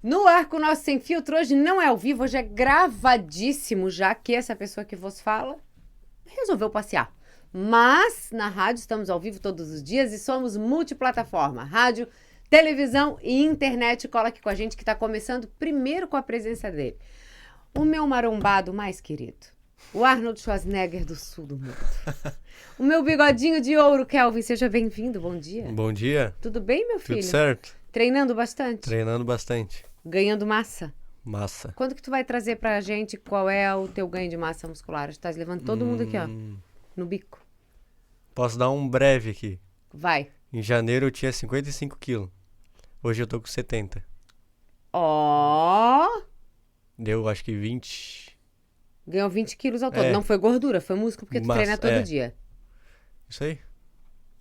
No ar com o nosso Sem Filtro, hoje não é ao vivo, hoje é gravadíssimo, já que essa pessoa que vos fala resolveu passear. Mas na rádio estamos ao vivo todos os dias e somos multiplataforma, rádio, televisão e internet. Cola aqui com a gente que está começando primeiro com a presença dele. O meu marombado mais querido, o Arnold Schwarzenegger do sul do mundo. O meu bigodinho de ouro, Kelvin, seja bem-vindo, bom dia. Bom dia. Tudo bem, meu filho? Tudo certo? Treinando bastante? Treinando bastante. Ganhando massa? Massa. Quando que tu vai trazer pra gente qual é o teu ganho de massa muscular? Tu tá levando todo mundo aqui, ó, no bico. Posso dar um breve aqui. Vai. Em janeiro eu tinha 55 quilos. Hoje eu tô com 70. Ó! Deu acho que 20. Ganhou 20 quilos ao todo. É. Não foi gordura, foi músculo, porque tu Massa, treina todo é. dia. Isso aí.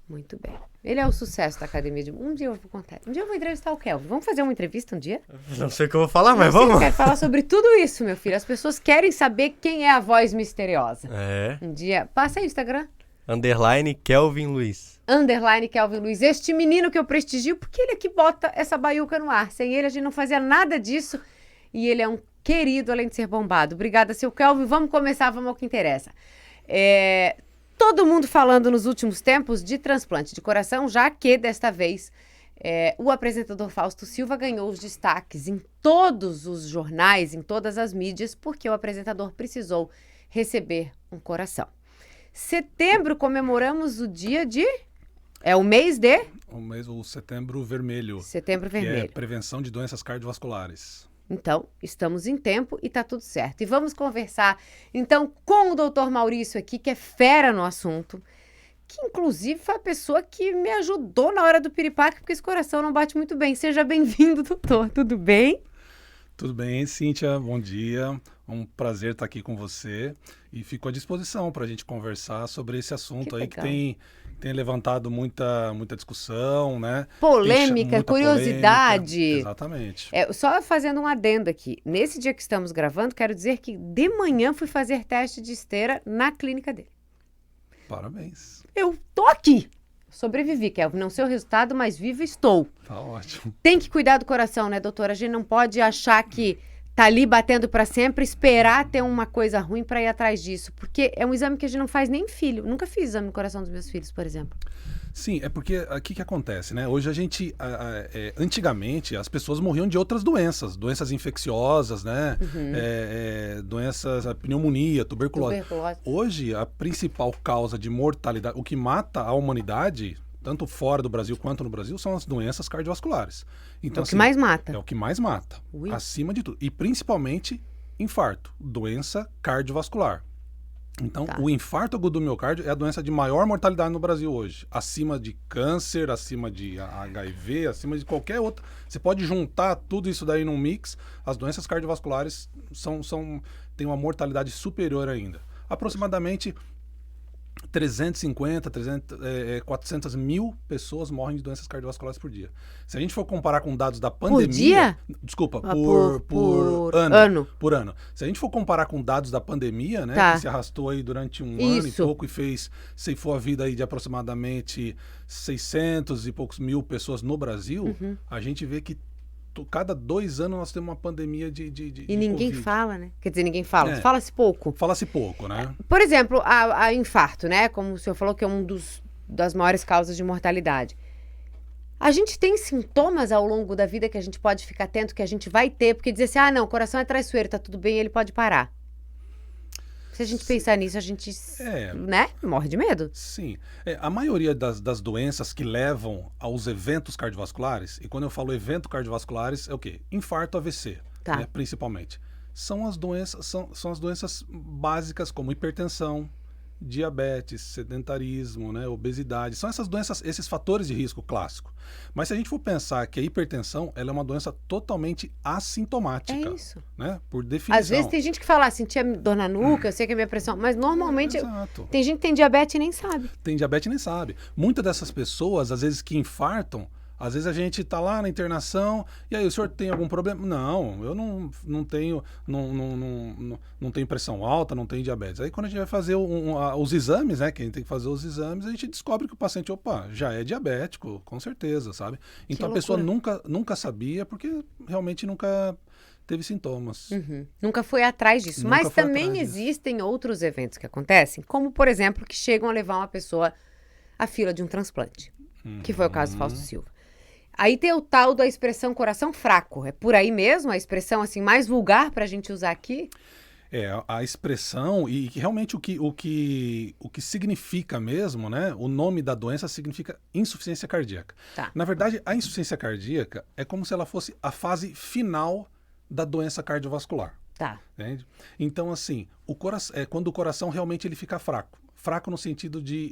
Muito bem. Ele é o sucesso da academia de... Um dia eu vou contar. Um dia eu vou entrevistar o Kelvin. Vamos fazer uma entrevista um dia? Não sei o que eu vou falar, mas Eu vamos. quero falar sobre tudo isso, meu filho. As pessoas querem saber quem é a voz misteriosa. É. Um dia... Passa aí o Instagram. _ Kelvin Luiz. _ Kelvin Luiz. Este menino que eu prestigio, porque ele é que bota essa baiuca no ar. Sem ele a gente não fazia nada disso. E ele é um querido, além de ser bombado. Obrigada, seu Kelvin. Vamos começar, vamos ao que interessa. Todo mundo falando nos últimos tempos de transplante de coração, já que desta vez o apresentador Fausto Silva ganhou os destaques em todos os jornais, em todas as mídias, porque o apresentador precisou receber um coração. Setembro comemoramos o dia de... É o mês de... O Setembro Vermelho. Setembro Vermelho. Que é prevenção de doenças cardiovasculares. Então, estamos em tempo e tá tudo certo. E vamos conversar, então, com o doutor Maurício aqui, que é fera no assunto, que inclusive foi a pessoa que me ajudou na hora do piripaque, porque esse coração não bate muito bem. Seja bem-vindo, doutor. Tudo bem? Tudo bem, Cíntia? Bom dia. Um prazer estar aqui com você. E fico à disposição para a gente conversar sobre esse assunto aí que tem levantado muita discussão, né? Polêmica, muita curiosidade. Polêmica. Exatamente. Só fazendo um adendo aqui. Nesse dia que estamos gravando, quero dizer que de manhã fui fazer teste de esteira na clínica dele. Parabéns. Eu tô aqui. Sobrevivi, Kelvin. Não sei o resultado, mas viva estou. Tá ótimo. Tem que cuidar do coração, né, doutora? A gente não pode achar que tá ali batendo para sempre, esperar ter uma coisa ruim para ir atrás disso. Porque é um exame que a gente não faz nem em filho. Nunca fiz exame no coração dos meus filhos, por exemplo. Sim, é porque o que acontece, né? Hoje a gente, antigamente, as pessoas morriam de outras doenças infecciosas, né? Doenças, a pneumonia, tuberculose. Hoje, a principal causa de mortalidade, o que mata a humanidade, tanto fora do Brasil quanto no Brasil, são as doenças cardiovasculares. Então, É o que mais mata. É o que mais mata, Ui. acima de tudo. E principalmente infarto, doença cardiovascular. Então, o infarto agudo do miocárdio é a doença de maior mortalidade no Brasil hoje. Acima de câncer, acima de HIV, acima de qualquer outra. Você pode juntar tudo isso daí num mix. As doenças cardiovasculares têm uma mortalidade superior ainda. Aproximadamente 400 mil pessoas morrem de doenças cardiovasculares por dia. Se a gente for comparar com dados da pandemia... Por dia? Desculpa, por ano. Por ano. Se a gente for comparar com dados da pandemia, né, Tá. que se arrastou aí durante um Isso. ano e pouco e ceifou a vida aí de aproximadamente 600 e poucos mil pessoas no Brasil, a gente vê que cada 2 anos nós temos uma pandemia de E ninguém Covid. fala, né? Quer dizer, ninguém fala. É. Fala-se pouco. Fala-se pouco, né? Por exemplo, a infarto, né? Como o senhor falou, que é das maiores causas de mortalidade. A gente tem sintomas ao longo da vida que a gente pode ficar atento, que a gente vai ter, porque dizer assim, não, o coração é traiçoeiro, tá tudo bem, ele pode parar. Se a gente pensar nisso, a gente, né, morre de medo. Sim. A maioria das doenças que levam aos eventos cardiovasculares, e quando eu falo evento cardiovasculares, é o quê? Infarto, AVC, Tá. né, principalmente. São as doenças básicas como hipertensão, diabetes, sedentarismo, né, obesidade. São essas doenças, esses fatores de risco clássico. Mas se a gente for pensar que a hipertensão ela é uma doença totalmente assintomática. É isso. Né, por definição. Às vezes tem gente que fala, sentia dor na nuca, eu sei que é minha pressão, mas normalmente Exato. tem gente que tem diabetes e nem sabe. Tem diabetes e nem sabe. Muitas dessas pessoas, às vezes que infartam, Às vezes a gente tá lá na internação, e aí, o senhor tem algum problema? Não, eu não tenho, não tenho pressão alta, não tenho diabetes. Aí quando a gente vai fazer os exames, né, que a gente tem que fazer os exames, a gente descobre que o paciente, opa, já é diabético, com certeza, sabe? Então a pessoa nunca sabia, porque realmente nunca teve sintomas. Nunca foi atrás disso. Nunca Mas foi também atrás existem outros eventos que acontecem, como, por exemplo, que chegam a levar uma pessoa à fila de um transplante, que foi o caso do Fausto Silva. Aí tem o tal da expressão coração fraco. É por aí mesmo a expressão assim mais vulgar para a gente usar aqui? A expressão e realmente o que significa mesmo, né? O nome da doença significa insuficiência cardíaca. Tá. Na verdade, a insuficiência cardíaca é como se ela fosse a fase final da doença cardiovascular. Tá. Entende? Então, assim, quando o coração realmente ele fica fraco. Fraco no sentido de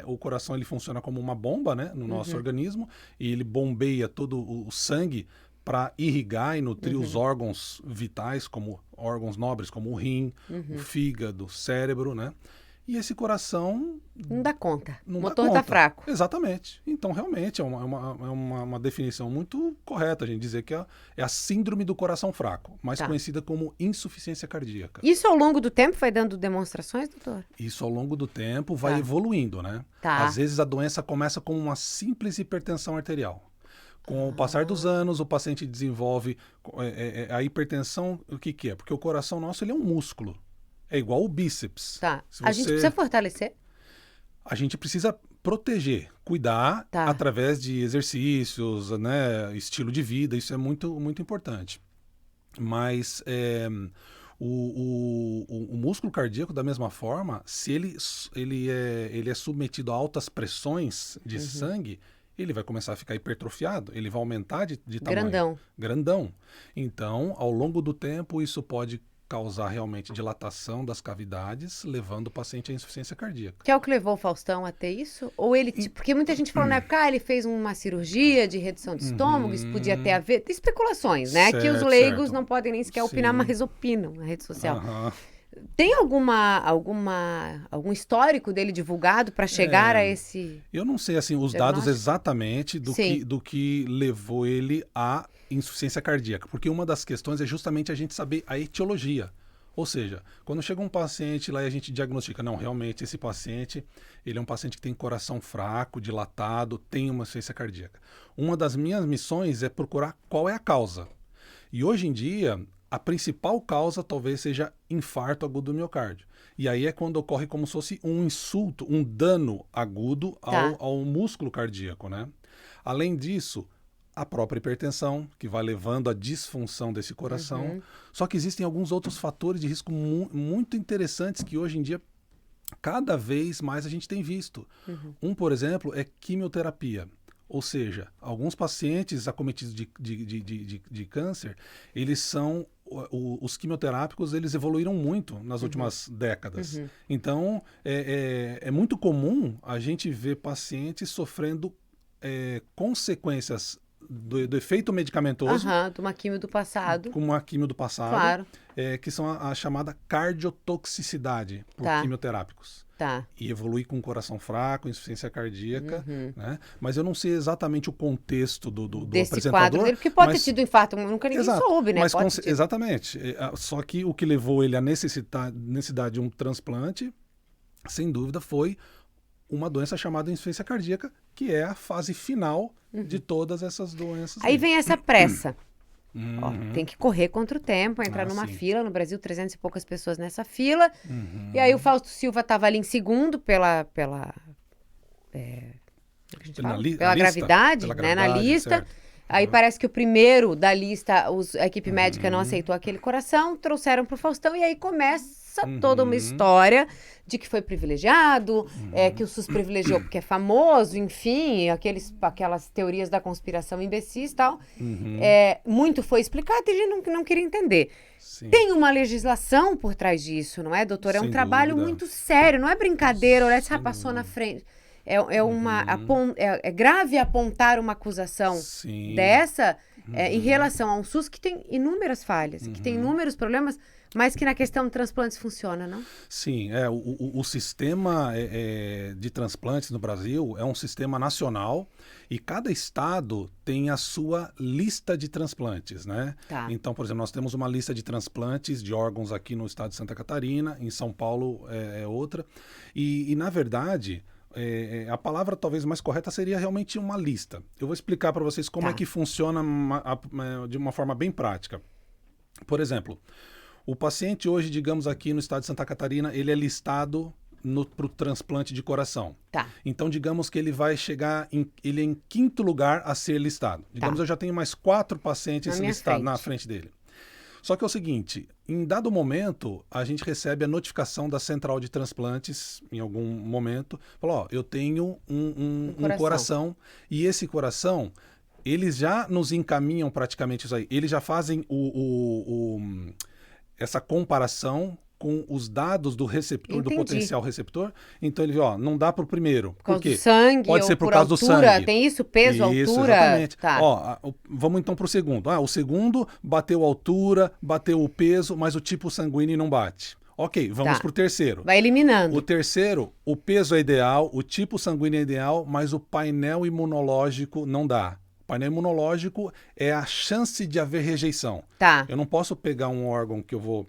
o coração ele funciona como uma bomba, né, no nosso organismo, e ele bombeia todo o sangue para irrigar e nutrir os órgãos vitais, como órgãos nobres, como o rim, o fígado, o cérebro, né? E esse coração não dá conta. Não o dá motor conta. tá fraco. Exatamente. Então, realmente, é uma definição muito correta a gente dizer que é a síndrome do coração fraco, mais conhecida como insuficiência cardíaca. Isso ao longo do tempo vai dando demonstrações, doutor? Isso ao longo do tempo vai evoluindo, né? Tá. Às vezes a doença começa como uma simples hipertensão arterial. Com o passar dos anos, o paciente desenvolve a hipertensão. O que é? Porque o coração nosso ele é um músculo. É igual o bíceps. Tá. A gente precisa fortalecer? A gente precisa proteger, cuidar através de exercícios, né, estilo de vida. Isso é muito, muito importante. Mas o músculo cardíaco, da mesma forma, se ele é submetido a altas pressões de sangue, ele vai começar a ficar hipertrofiado, ele vai aumentar de tamanho. Grandão. Então, ao longo do tempo, isso pode causar realmente dilatação das cavidades, levando o paciente à insuficiência cardíaca. Que é o que levou o Faustão a ter isso? Ou ele... Porque muita gente falou na época, ele fez uma cirurgia de redução de estômago, isso podia ter a ver... Tem especulações, né? Que os leigos não podem nem sequer opinar, mas opinam na rede social. Tem algum histórico dele divulgado para chegar a esse... Eu não sei assim os dados exatamente do que levou ele à insuficiência cardíaca, porque uma das questões é justamente a gente saber a etiologia. Ou seja, quando chega um paciente lá e a gente diagnostica, não, realmente esse paciente, ele é um paciente que tem coração fraco, dilatado, tem uma insuficiência cardíaca. Uma das minhas missões é procurar qual é a causa. E hoje em dia, a principal causa talvez seja infarto agudo do miocárdio. E aí é quando ocorre como se fosse um insulto, um dano agudo ao músculo cardíaco, né? Além disso, a própria hipertensão, que vai levando à disfunção desse coração. Só que existem alguns outros fatores de risco muito interessantes que hoje em dia, cada vez mais a gente tem visto. Um, por exemplo, é quimioterapia. Ou seja, alguns pacientes acometidos de câncer, eles são... Os quimioterápicos, eles evoluíram muito nas últimas décadas. Então, é muito comum a gente ver pacientes sofrendo consequências do efeito medicamentoso. De uma quimio do passado. Com uma quimio do passado. Claro. Que são a chamada cardiotoxicidade por quimioterápicos. E evolui com coração fraco, insuficiência cardíaca, né? Mas eu não sei exatamente o contexto do desse apresentador. Quadro dele, porque pode ter tido infarto, nunca ninguém soube, né? Exatamente. Só que o que levou ele à necessidade de um transplante, sem dúvida, foi uma doença chamada insuficiência cardíaca, que é a fase final de todas essas doenças. Aí vem essa pressa. Tem que correr contra o tempo, entrar numa fila. No Brasil, 300 e poucas pessoas nessa fila. E aí o Fausto Silva estava ali em segundo pela gravidade, né, na lista. Certo. Aí parece que o primeiro da lista, a equipe médica não aceitou aquele coração, trouxeram para o Faustão e aí começa toda uma história de que foi privilegiado, que o SUS privilegiou porque é famoso, enfim, aquelas teorias da conspiração imbecis e tal. Muito foi explicado e a gente não queria entender. Sim. Tem uma legislação por trás disso, não é, doutor? É um trabalho muito sério, não é brincadeira, olha, essa passou na frente. É grave apontar uma acusação dessa em relação a um SUS que tem inúmeras falhas, que tem inúmeros problemas. Mas que na questão de transplantes funciona, não? Sim, o sistema de transplantes no Brasil é um sistema nacional e cada estado tem a sua lista de transplantes, né? Tá. Então, por exemplo, nós temos uma lista de transplantes de órgãos aqui no estado de Santa Catarina, em São Paulo é outra. E na verdade, a palavra talvez mais correta seria realmente uma lista. Eu vou explicar para vocês como é que funciona de uma forma bem prática. Por exemplo, o paciente hoje, digamos aqui no estado de Santa Catarina, ele é listado para o transplante de coração. Tá. Então, digamos que ele vai chegar, ele é em 5º lugar a ser listado. Digamos, eu já tenho mais 4 pacientes listados na frente dele. Só que é o seguinte, em dado momento, a gente recebe a notificação da central de transplantes, em algum momento, falou, eu tenho um coração, e esse coração, eles já nos encaminham praticamente isso aí. Eles já fazem essa comparação com os dados do receptor, do potencial receptor. Então ele não dá para o primeiro. Por quê? Do sangue, pode ser por causa do sangue. Tem isso? Peso, altura? Exatamente. Tá. Vamos então para o segundo. O segundo bateu a altura, bateu o peso, mas o tipo sanguíneo não bate. Ok, vamos para o terceiro. Vai eliminando. O terceiro, o peso é ideal, o tipo sanguíneo é ideal, mas o painel imunológico não dá. O painel imunológico é a chance de haver rejeição. Tá. Eu não posso pegar um órgão que eu vou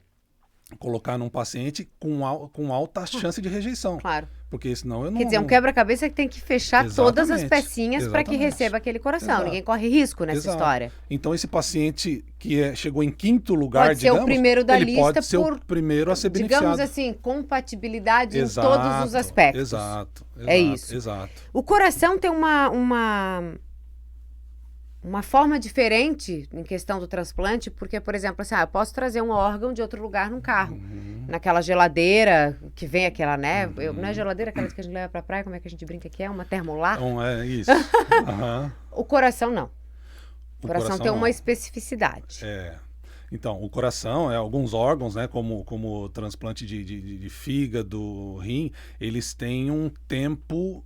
colocar num paciente com alta chance de rejeição. Claro. Porque senão eu não... Quer dizer, um quebra-cabeça que tem que fechar todas as pecinhas para que receba aquele coração. Exato. Ninguém corre risco nessa história. Então esse paciente que chegou em 5º lugar, pode ser o primeiro da lista pode ser o primeiro a ser beneficiado. Digamos assim, compatibilidade em todos os aspectos. Exato. É isso. Exato. O coração tem uma forma diferente em questão do transplante, porque, por exemplo, assim, eu posso trazer um órgão de outro lugar num carro. Naquela geladeira, que vem aquela, né? Não é geladeira, aquela que a gente leva pra praia, como é que a gente brinca que é? Uma termolar? É isso. O coração não. O coração tem uma especificidade. Então, o coração, alguns órgãos, né, como o transplante de fígado, rim, eles têm um tempo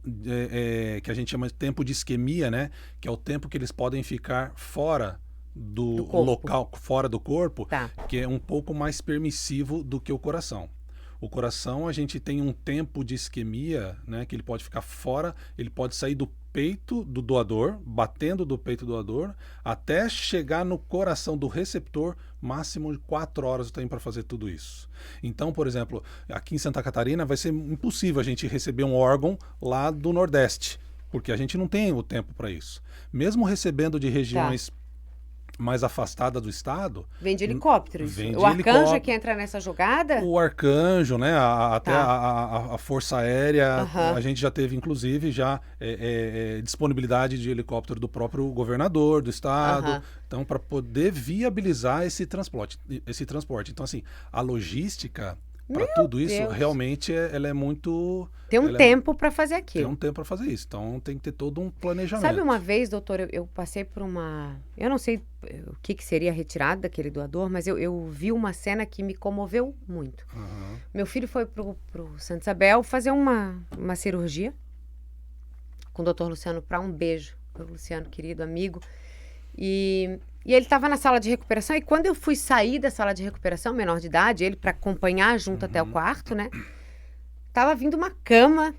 que a gente chama de tempo de isquemia, né, que é o tempo que eles podem ficar fora do local, fora do corpo, que é um pouco mais permissivo do que o coração. O coração, a gente tem um tempo de isquemia, né, que ele pode ficar fora, ele pode sair do peito do doador, batendo do peito do doador, até chegar no coração do receptor, máximo de 4 horas tem para fazer tudo isso. Então, por exemplo, aqui em Santa Catarina vai ser impossível a gente receber um órgão lá do Nordeste, porque a gente não tem o tempo para isso. Mesmo recebendo de regiões mais afastada do estado. Vem de helicóptero. O Arcanjo é que entra nessa jogada? O Arcanjo, né? Até a Força Aérea, a gente já teve, inclusive, disponibilidade de helicóptero do próprio governador do estado. Então, para poder viabilizar esse transporte. Então, assim, a logística para tudo isso, realmente, ela é muito... Tem um tempo para fazer aquilo. Tem um tempo para fazer isso. Então, tem que ter todo um planejamento. Sabe, uma vez, doutor, eu passei por uma... Eu não sei o que seria retirado daquele doador, mas eu vi uma cena que me comoveu muito. Meu filho foi pro Santa Isabel fazer uma cirurgia com o doutor Luciano Prá. Um beijo pro Luciano, querido amigo. E ele estava na sala de recuperação, e quando eu fui sair da sala de recuperação, menor de idade, ele para acompanhar junto até o quarto, né? Tava vindo uma cama,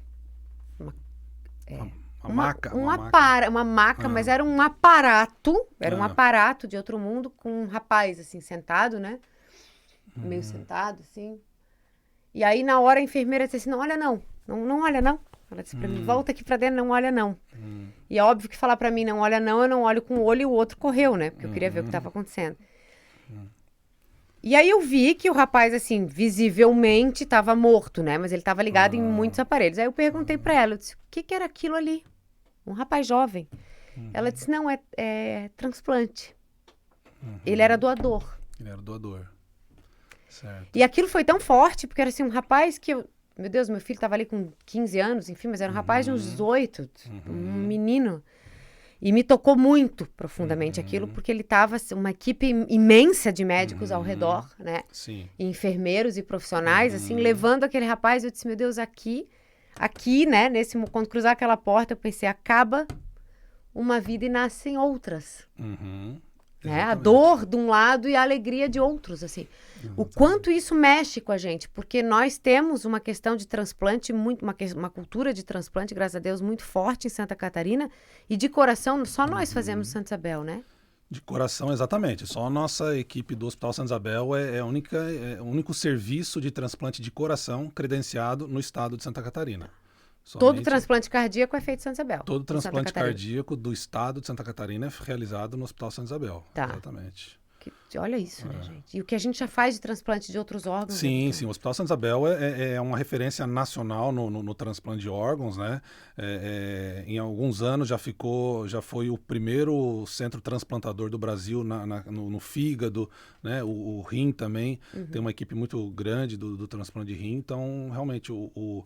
uma maca, mas era um aparato, um aparato de outro mundo, com um rapaz, assim, sentado, né? Meio sentado, assim. E aí, na hora, a enfermeira disse assim, não olha não, não olha não. Ela disse pra mim, volta aqui pra dentro, não olha não. E é óbvio que falar pra mim, não olha não, eu não olho com o olho, e o outro correu, né? Porque eu queria ver o que estava acontecendo. E aí eu vi que o rapaz, assim, visivelmente estava morto, né? Mas ele estava ligado em muitos aparelhos. Aí eu perguntei pra ela, eu disse, o que era aquilo ali? Um rapaz jovem. Ela disse, não, é transplante. Ele era doador. Ele era doador. Certo. E aquilo foi tão forte, porque era assim, um rapaz que meu Deus, meu filho estava ali com 15 anos, enfim, mas era um rapaz de uns 18, um menino. E me tocou muito profundamente aquilo, porque ele estava uma equipe imensa de médicos ao redor, né? Sim. E enfermeiros e profissionais, assim, levando aquele rapaz. Eu disse, meu Deus, aqui, né? Quando cruzar aquela porta, eu pensei, acaba uma vida e nascem outras. né? A dor de um lado e a alegria de outros, assim. O quanto isso mexe com a gente, porque nós temos uma questão de transplante, uma cultura de transplante, graças a Deus, muito forte em Santa Catarina, e de coração, só nós fazemos Santa Isabel, né? De coração, exatamente. Só a nossa equipe do Hospital Santa Isabel é o único serviço de transplante de coração credenciado no estado de Santa Catarina. Todo transplante cardíaco é feito em Santa Isabel. Todo transplante cardíaco do estado de Santa Catarina é realizado no Hospital Santa Isabel. Tá. Exatamente. Olha isso, né, gente? E o que a gente já faz de transplante de outros órgãos. Sim, sim. O Hospital Santa Isabel é uma referência nacional no transplante de órgãos, né? Em alguns anos já foi o primeiro centro transplantador do Brasil no fígado, né? O rim também. Tem uma equipe muito grande do transplante de rim. Então, realmente, o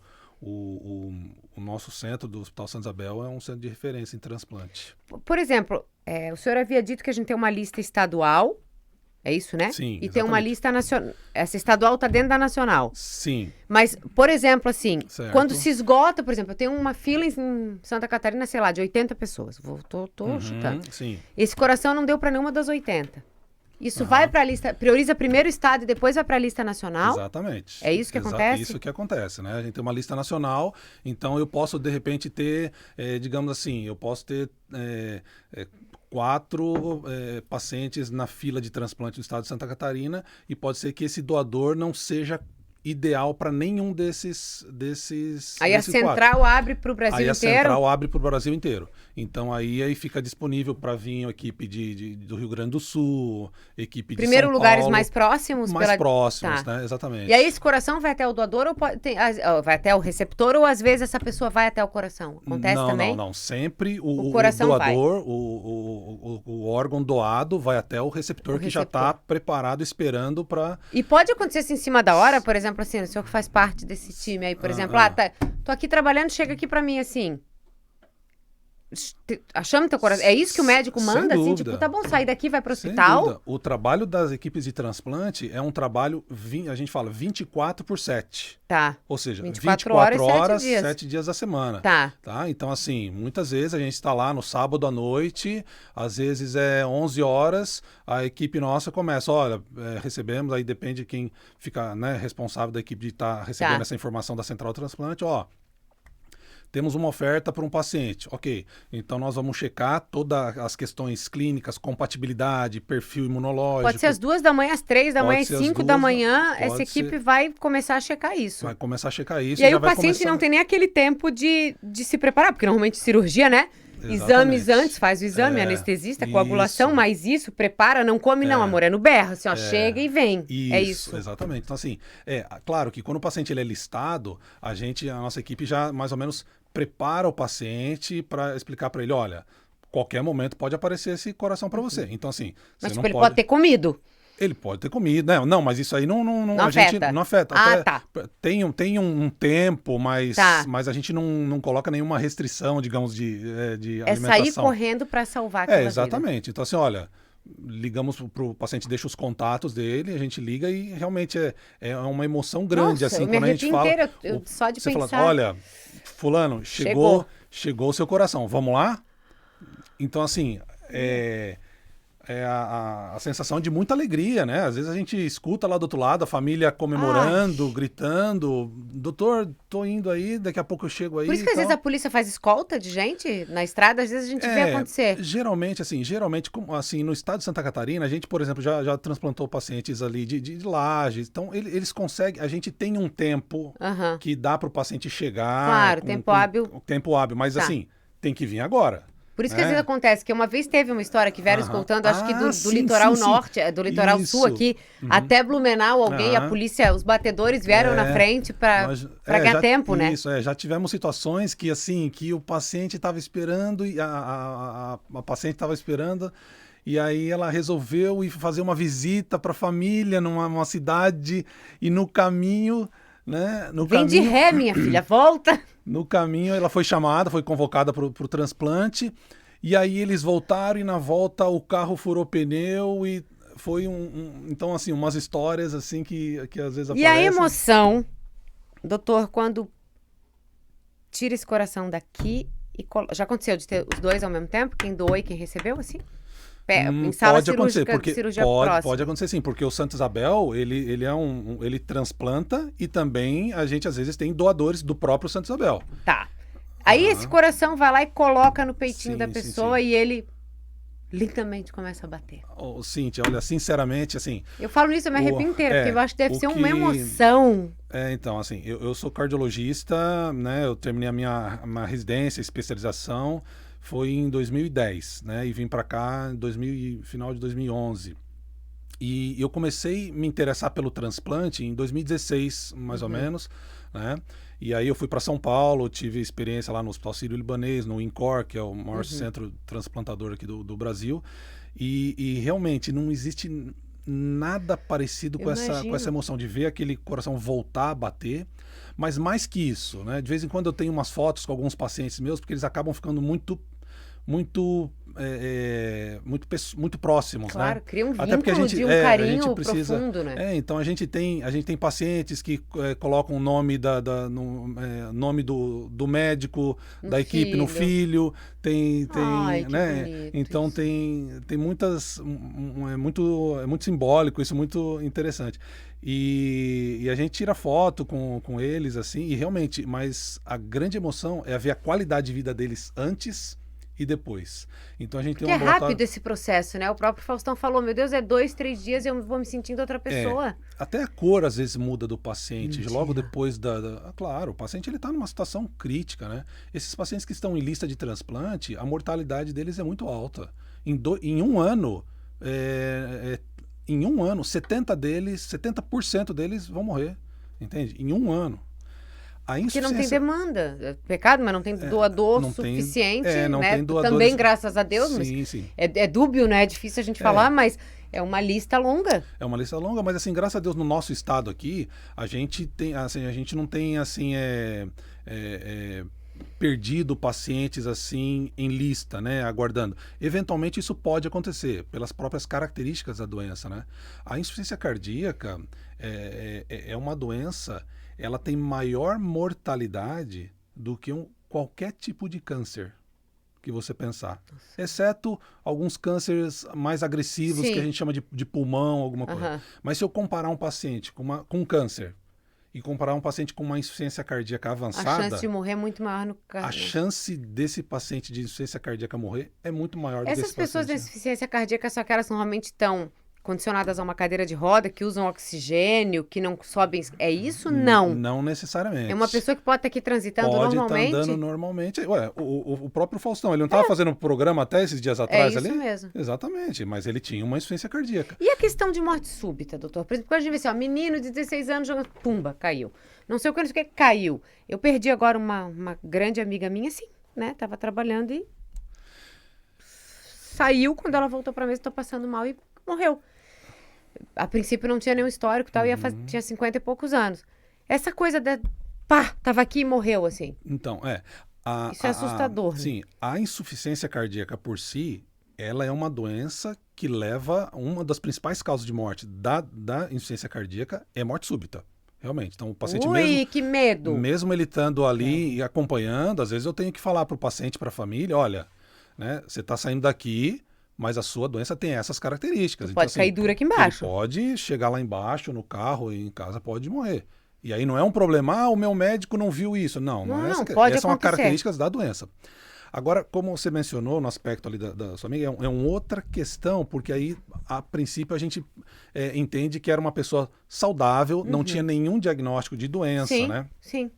nosso centro do Hospital Santa Isabel é um centro de referência em transplante. Por exemplo, o senhor havia dito que a gente tem uma lista estadual, é isso, né? Sim, E exatamente. tem uma lista nacional. Essa estadual está dentro da nacional. Sim. Mas, por exemplo, assim, Certo. quando se esgota, por exemplo, eu tenho uma fila em Santa Catarina, sei lá, de 80 pessoas. Tô chutando. Sim. Esse coração não deu para nenhuma das 80. Isso vai para a lista, prioriza primeiro o estado e depois vai para a lista nacional? Exatamente. É isso que acontece? Isso que acontece, né? A gente tem uma lista nacional, então eu posso, de repente, ter, digamos assim, eu posso ter 4 pacientes na fila de transplante do estado de Santa Catarina e pode ser que esse doador não seja ideal para nenhum desses Aí a central abre para o Brasil inteiro? Aí a central abre para o Brasil inteiro. Então aí fica disponível para vir a equipe do Rio Grande do Sul, equipe de São Paulo. Primeiro lugares mais próximos? Mais próximos, né? Exatamente. E aí esse coração vai até o doador ou vai até o receptor ou às vezes essa pessoa vai até o coração? Acontece também? Não. Sempre o doador, o órgão doado vai até o receptor que já está preparado, esperando para... E pode acontecer assim em cima da hora, por exemplo, assim, o senhor que faz parte desse time aí, por exemplo, tô aqui trabalhando, chega aqui pra mim assim, achando teu coração, é isso que o médico manda? Assim, tipo, tá bom, sai daqui, vai pro hospital? O trabalho das equipes de transplante é um trabalho, a gente fala 24/7. Tá. Ou seja, 24 horas, 7 7 dias da semana. Tá. Então, assim, muitas vezes a gente está lá no sábado à noite, às vezes é 11 horas, a equipe nossa começa, olha, recebemos, aí depende de quem fica, né, responsável da equipe de estar recebendo essa informação da Central Transplante, temos uma oferta para um paciente. Ok, então nós vamos checar todas as questões clínicas, compatibilidade, perfil imunológico. Pode ser às 2 da manhã, às 3 da manhã, às 5 da manhã, essa equipe vai começar a checar isso. Vai começar a checar isso. E aí o paciente não tem nem aquele tempo de se preparar, porque normalmente cirurgia, né? Exatamente. Exames antes, faz o exame, anestesista, coagulação, mas isso, prepara, não come não, amor, é no berro, assim, chega e vem. É isso. Exatamente. Então, assim, claro que quando o paciente ele é listado, a nossa equipe já mais ou menos prepara o paciente para explicar para ele, olha, qualquer momento pode aparecer esse coração para você. Então, assim, mas tipo, ele pode ter comido. Ele pode ter comido, né? Não, mas isso aí não afeta. Gente não afeta. Tá. Tem um tempo, mas a gente não coloca nenhuma restrição, digamos, de alimentação. É sair correndo para salvar aquela exatamente. vida. Então, assim, olha, ligamos para o paciente, deixa os contatos dele, a gente liga e realmente é uma emoção grande. Nossa, assim, quando a gente fala. Inteira, só de você pensar. Fala, olha, fulano, chegou o seu coração, vamos lá? Então, assim, a sensação de muita alegria, né? Às vezes a gente escuta lá do outro lado a família comemorando, gritando, doutor, tô indo aí, daqui a pouco eu chego aí. Por isso que às vezes a polícia faz escolta de gente na estrada, às vezes a gente vê acontecer. Geralmente, como, assim, no estado de Santa Catarina, a gente, por exemplo, já transplantou pacientes ali de Lages, então eles conseguem, a gente tem um tempo que dá para o paciente chegar. Claro, tempo hábil. Tempo hábil, mas assim, tem que vir agora. Por isso que às vezes acontece que uma vez teve uma história que vieram escoltando, acho que do litoral norte, do litoral sul aqui, até Blumenau, a polícia, os batedores vieram na frente para ganhar tempo, né? Isso, já tivemos situações que, assim, que o paciente estava esperando, e a paciente estava esperando, e aí ela resolveu ir fazer uma visita para a família numa cidade, e no caminho... Né? Vem de ré, minha filha, volta. No caminho ela foi chamada, foi convocada para o transplante, e aí eles voltaram e na volta o carro furou pneu e foi então assim, umas histórias assim que às vezes aparecem. E a emoção, doutor, quando tira esse coração daqui e já aconteceu de ter os dois ao mesmo tempo, quem doou e quem recebeu, assim? em sala Pode acontecer, cirúrgica, porque cirurgia próxima. pode acontecer sim, porque o Santa Isabel, ele transplanta e também a gente às vezes tem doadores do próprio Santa Isabel. Tá. Aí esse coração vai lá e coloca no peitinho Sim, da sim, pessoa sim. e ele lentamente começa a bater. Ô, Cíntia, olha, sinceramente, assim, Eu falo nisso, eu me arrepio inteira, porque eu acho que deve o ser que- uma emoção. então, assim, eu sou cardiologista, né? Eu terminei a minha residência, especialização, foi em 2010, né? E vim para cá em final de 2011. E eu comecei a me interessar pelo transplante em 2016, mais ou menos, né? E aí eu fui para São Paulo, tive experiência lá no Hospital Sírio-Libanês, no INCOR, que é o maior centro transplantador aqui do Brasil. E realmente não existe nada parecido com essa emoção de ver aquele coração voltar a bater. Mas mais que isso, né? De vez em quando eu tenho umas fotos com alguns pacientes meus, porque eles acabam ficando muito muito próximos, Claro, né? cria um Até porque vínculo de um carinho profundo, né? então a gente tem pacientes que colocam o nome nome do médico, da equipe no filho, Ai, que né? bonito Então isso. tem muitas, é muito simbólico, isso é muito interessante. E a gente tira foto com eles, assim, e realmente, mas a grande emoção é ver a qualidade de vida deles antes e depois. Então a gente Porque tem é um ambulatório. rápido esse processo, né? O próprio Faustão falou, meu Deus, é 2, 3 dias e eu vou me sentindo outra pessoa. Até a cor às vezes muda do paciente. Mentira. Logo depois claro, o paciente ele está numa situação crítica, né? Esses pacientes que estão em lista de transplante, a mortalidade deles é muito alta. Em um ano, em um ano, 70% deles vão morrer. Entende? Em um ano. A Porque não tem insuficiência demanda. É pecado, mas não tem doador não tem- suficiente, não né? tem doadores. Também, graças a Deus, mas Sim. é dúbio, né? É difícil a gente falar, mas é uma lista longa. É uma lista longa, mas assim, graças a Deus, no nosso estado aqui, a gente não tem assim, perdido pacientes assim em lista, né, aguardando. Eventualmente isso pode acontecer pelas próprias características da doença, né? A insuficiência cardíaca é uma doença, ela tem maior mortalidade do que qualquer tipo de câncer que você pensar. Exceto alguns cânceres mais agressivos, Sim. que a gente chama de pulmão, alguma coisa. Aham. Mas se eu comparar um paciente com câncer e comparar um paciente com uma insuficiência cardíaca A avançada, chance de morrer é muito maior no a caso. chance desse paciente de insuficiência cardíaca morrer é muito maior do que Essas esse pessoas da paciente. insuficiência cardíaca são aquelas que normalmente estão condicionadas a uma cadeira de roda, que usam oxigênio, que não sobem. É isso? Não. Não necessariamente. É uma pessoa que pode estar aqui transitando Pode estar normalmente. andando normalmente. Ué, o próprio Faustão, ele não estava fazendo um programa até esses dias atrás isso ali? mesmo. Exatamente, mas ele tinha uma insuficiência cardíaca. E a questão de morte súbita, doutor? Por exemplo, quando a gente vê assim, ó, menino de 16 anos jogando, pumba, caiu. Não sei o que, não sei o que, caiu. Eu perdi agora uma grande amiga minha, assim, né? Tava trabalhando e saiu, quando ela voltou pra mesa, tô passando mal e morreu. A princípio não tinha nenhum histórico e tal, tinha 50 e poucos anos. Essa coisa da... Pá, tava aqui e morreu, assim. Então, Isso é assustador, né? Sim, a insuficiência cardíaca por si, ela é uma doença que leva... Uma das principais causas de morte da insuficiência cardíaca é morte súbita. Realmente. Então, o paciente Que medo! mesmo ele estando ali e acompanhando, às vezes eu tenho que falar para o paciente, para a família, olha, né, você está saindo daqui, mas a sua doença tem essas características. Pode cair duro aqui embaixo. Ele pode chegar lá embaixo, no carro, em casa, pode morrer. E aí não é um problema, o meu médico não viu isso. Não é essa. Pode essas são as acontecer. características da doença. Agora, como você mencionou no aspecto ali da sua amiga, é uma outra questão, porque aí, a princípio, a gente entende que era uma pessoa saudável, não tinha nenhum diagnóstico de doença, né? Sim.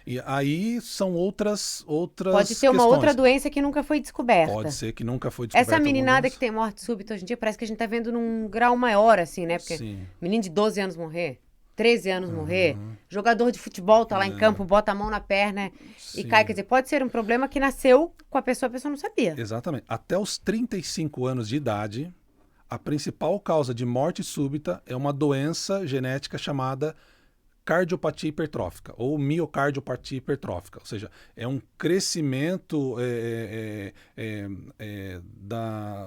E aí são outras Pode ter uma questões. outra doença que nunca foi descoberta. Pode ser que nunca foi descoberta. Essa meninada alguma que tem morte súbita hoje em dia, parece que a gente tá vendo num grau maior, assim, né? Porque Sim. menino de 12 anos morrer, 13 anos morrer, jogador de futebol tá lá em campo, bota a mão na perna e Sim. cai. Quer dizer, pode ser um problema que nasceu com a pessoa não sabia. Exatamente. Até os 35 anos de idade, a principal causa de morte súbita é uma doença genética chamada cardiopatia hipertrófica ou miocardiopatia hipertrófica, ou seja, é um crescimento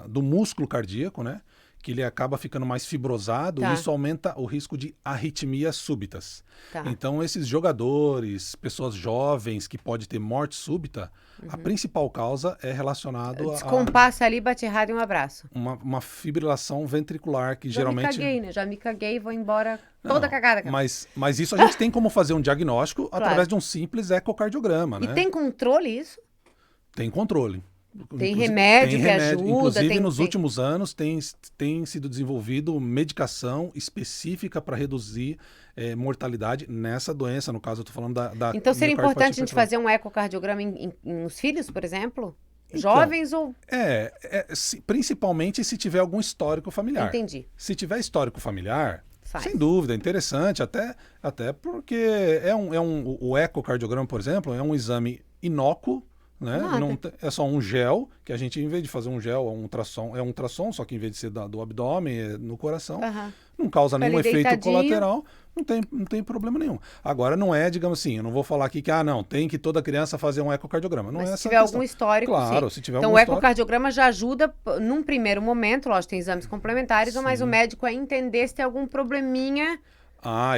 do músculo cardíaco, né, que ele acaba ficando mais fibrosado Tá. e isso aumenta o risco de arritmias súbitas. Tá. Então, esses jogadores, pessoas jovens que pode ter morte súbita, a principal causa é relacionado a Descompassa ali, bate errado e um abraço. uma fibrilação ventricular que Já geralmente... me caguei, né? Já me caguei e vou embora toda Não, cagada. Cara. mas isso a gente tem como fazer um diagnóstico Claro. através de um simples ecocardiograma, E né? tem controle isso? Tem controle. Tem Inclusive- remédio que ajuda, Inclusive, tem- nos tem- últimos anos, tem sido desenvolvido medicação específica para reduzir mortalidade nessa doença. No caso, eu estou falando da Então seria miocardiopatia importante a gente hipertrófica. fazer um ecocardiograma nos filhos, por exemplo? Então, Jovens ou... Principalmente se tiver algum histórico familiar. Entendi. Se tiver histórico familiar, Faz. sem dúvida, é interessante, até porque o ecocardiograma, por exemplo, é um exame inócuo, né? Nada. É só um gel, que a gente, em vez de fazer um gel, é um ultrassom, só que em vez de ser do abdômen, é no coração, Aham. não causa Fica nenhum ali efeito deitadinho. colateral, não tem problema nenhum. Agora, não é, digamos assim, eu não vou falar aqui que, tem que toda criança fazer um ecocardiograma. Não Mas é se essa tiver a questão. algum histórico, Claro, sim. se tiver Então algum o histórico. ecocardiograma já ajuda num primeiro momento, lógico, tem exames complementares, mas Sim. o médico a entender se tem algum probleminha.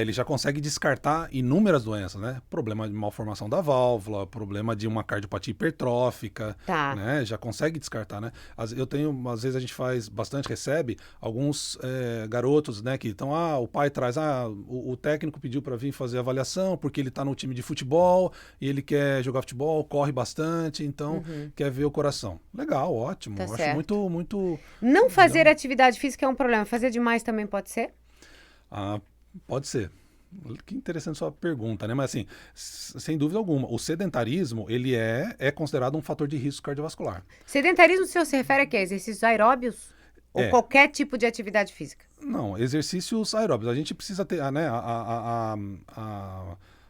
Ele já consegue descartar inúmeras doenças, né? Problema de malformação da válvula, problema de uma cardiopatia hipertrófica, Tá. né? Já consegue descartar, né? Às vezes a gente recebe alguns garotos, né? Que estão, o pai traz, o técnico pediu para vir fazer avaliação porque ele está no time de futebol e ele quer jogar futebol, corre bastante, então quer ver o coração. Legal, ótimo. Tá Eu acho certo. muito, muito... Não fazer atividade física é um problema. Fazer demais também pode ser? Pode ser. Que interessante sua pergunta, né? Mas assim, sem dúvida alguma, o sedentarismo, ele é considerado um fator de risco cardiovascular. Sedentarismo, o senhor se refere a quê? Exercícios aeróbios? Ou qualquer tipo de atividade física? Não, exercícios aeróbicos. A gente precisa ter, né? A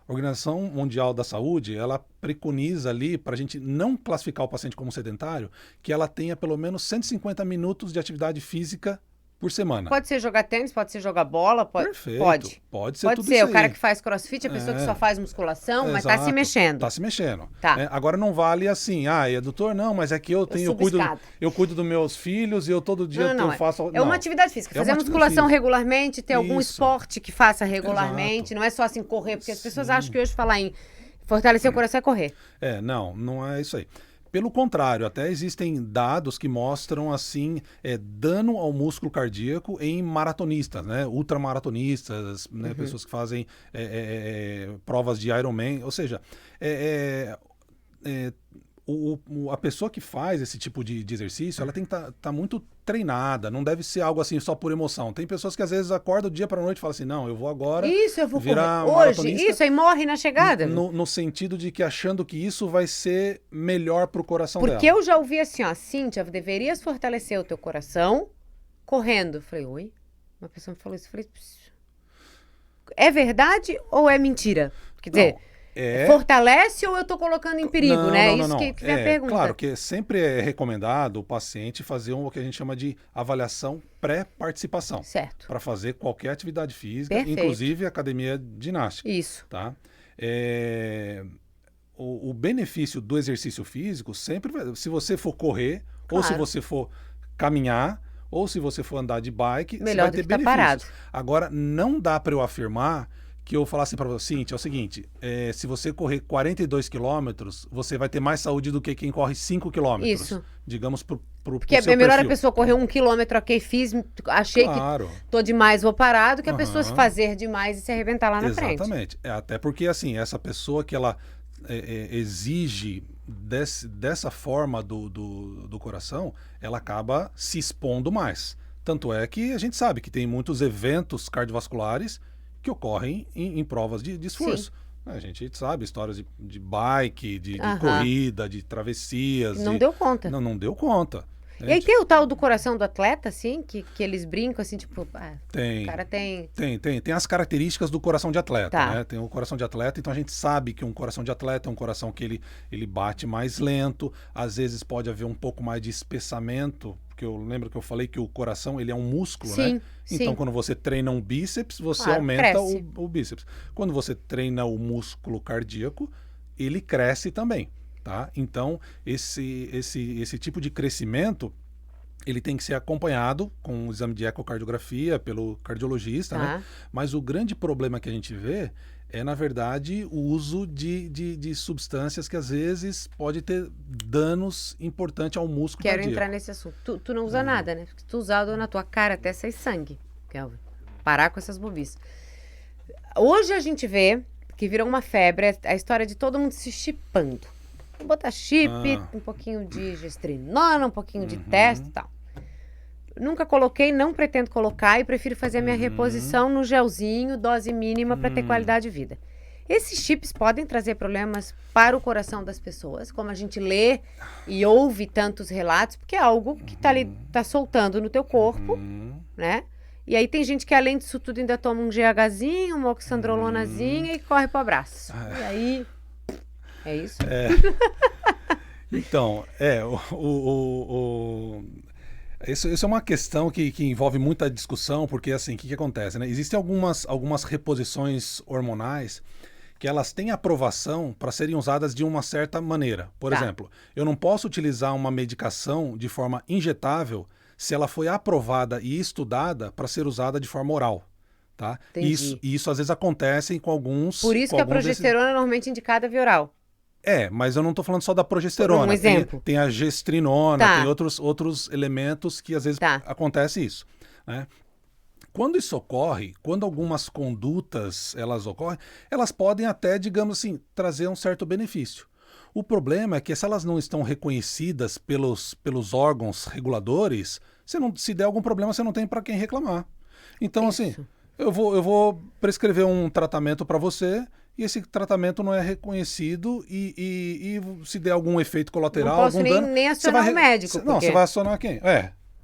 Organização Mundial da Saúde, ela preconiza ali, para a gente não classificar o paciente como sedentário, que ela tenha pelo menos 150 minutos de atividade física por semana. Pode ser jogar tênis, pode ser jogar bola, Perfeito. pode. Pode ser Pode tudo ser isso o cara aí. que faz crossfit, a pessoa que É. só faz musculação, mas tá se Exato. mexendo. Tá se mexendo. Tá. né? Agora não vale assim, doutor, não, mas é que eu subo-escada. cuido dos meus filhos e eu todo dia Não, eu faço. é uma atividade física. É uma Fazer atividade musculação física. regularmente, ter algum Isso. esporte que faça regularmente. Exato. Não é só assim correr, porque as pessoas acham que hoje falar em fortalecer o coração é correr. Não é isso aí. Pelo contrário, até existem dados que mostram assim dano ao músculo cardíaco em maratonistas, né? Ultramaratonistas, né? Pessoas que fazem provas de Ironman, ou seja, a pessoa que faz esse tipo de exercício, ela tem que tá muito treinada, não deve ser algo assim só por emoção. Tem pessoas que às vezes acordam do dia para a noite e falam assim, não, eu vou agora Isso, eu vou correr virar hoje. maratonista. Isso, aí morre na chegada. No sentido de que achando que isso vai ser melhor pro coração Porque dela. eu já ouvi assim, ó, Cíntia, deverias fortalecer o teu coração correndo. Eu falei, oi? Uma pessoa me falou isso. Eu falei, é verdade ou é mentira? Quer dizer, fortalece ou eu tô colocando em perigo, né? Isso que vem a pergunta. Claro que sempre é recomendado o paciente fazer o que a gente chama de avaliação pré-participação. Certo. Para fazer qualquer atividade física, Perfeito. inclusive academia ginástica. Isso. Tá? O benefício do exercício físico sempre vai... Se você for correr, ou se Claro. você for caminhar, ou se você for andar de bike, Melhor você vai do ter que tá benefícios. parado. Agora, não dá para eu afirmar que eu falar assim para você, Cíntia, é o seguinte, se você correr 42 quilômetros, você vai ter mais saúde do que quem corre 5 quilômetros. Isso. Digamos pro Porque seu é melhor perfil. a pessoa correr 1 quilômetro, ok, fiz, achei Claro. que tô demais, vou parar, do que a pessoa se Aham. fazer demais e se arrebentar lá na frente. Exatamente. Até porque, assim, essa pessoa que ela exige dessa forma do coração, ela acaba se expondo mais. Tanto é que a gente sabe que tem muitos eventos cardiovasculares que ocorrem em provas de esforço. A gente sabe histórias de bike, de Aham. corrida, de travessias. Não deu conta. Não deu conta. E aí tem o tal do coração do atleta, assim, que eles brincam, assim, tipo, Tem. o cara tem... Tem as características do coração de atleta, Tá. né? Tem o coração de atleta, então a gente sabe que um coração de atleta é um coração que ele bate mais lento, às vezes pode haver um pouco mais de espessamento, porque eu lembro que eu falei que o coração ele é um músculo, Sim, né? sim. Então quando você treina um bíceps, você Claro, aumenta cresce. o bíceps. Quando você treina o músculo cardíaco, ele cresce também, tá? Então esse tipo de crescimento ele tem que ser acompanhado com um exame de ecocardiografia pelo cardiologista, né? Mas o grande problema que a gente vê é, na verdade, o uso de substâncias que às vezes pode ter danos importantes ao músculo Quero cardíaco. entrar nesse assunto. Tu não usa nada, né? Porque se tu usar, na tua cara até sai sangue, Kelvin. Parar com essas bobices. Hoje a gente vê que virou uma febre a história de todo mundo se chipando. Vou botar chip, um pouquinho de gestrinona, um pouquinho de testo e tal. Nunca coloquei, não pretendo colocar e prefiro fazer a minha reposição no gelzinho, dose mínima para ter qualidade de vida. Esses chips podem trazer problemas para o coração das pessoas, como a gente lê e ouve tantos relatos, porque é algo que tá soltando no teu corpo, né? E aí tem gente que além disso tudo ainda toma um GHzinho, uma oxandrolonazinha e corre pro abraço. E aí, é isso? Então, isso é uma questão que envolve muita discussão, porque assim, o que acontece, né? Existem algumas reposições hormonais que elas têm aprovação para serem usadas de uma certa maneira. Por exemplo, eu não posso utilizar uma medicação de forma injetável se ela foi aprovada e estudada para ser usada de forma oral. Tá? Isso às vezes acontece com alguns... Por isso que a progesterona é normalmente indicada via oral. Mas eu não estou falando só da progesterona. Um exemplo. Tem a gestrinona, tem outros elementos que às vezes acontece isso. Né? Quando isso ocorre, quando algumas condutas elas ocorrem, elas podem até, digamos assim, trazer um certo benefício. O problema é que se elas não estão reconhecidas pelos órgãos reguladores, se der algum problema, você não tem para quem reclamar. Então, assim, eu vou prescrever um tratamento para você e esse tratamento não é reconhecido e se der algum efeito colateral, não posso algum dano... nem acionar o médico. Não, você vai acionar quem?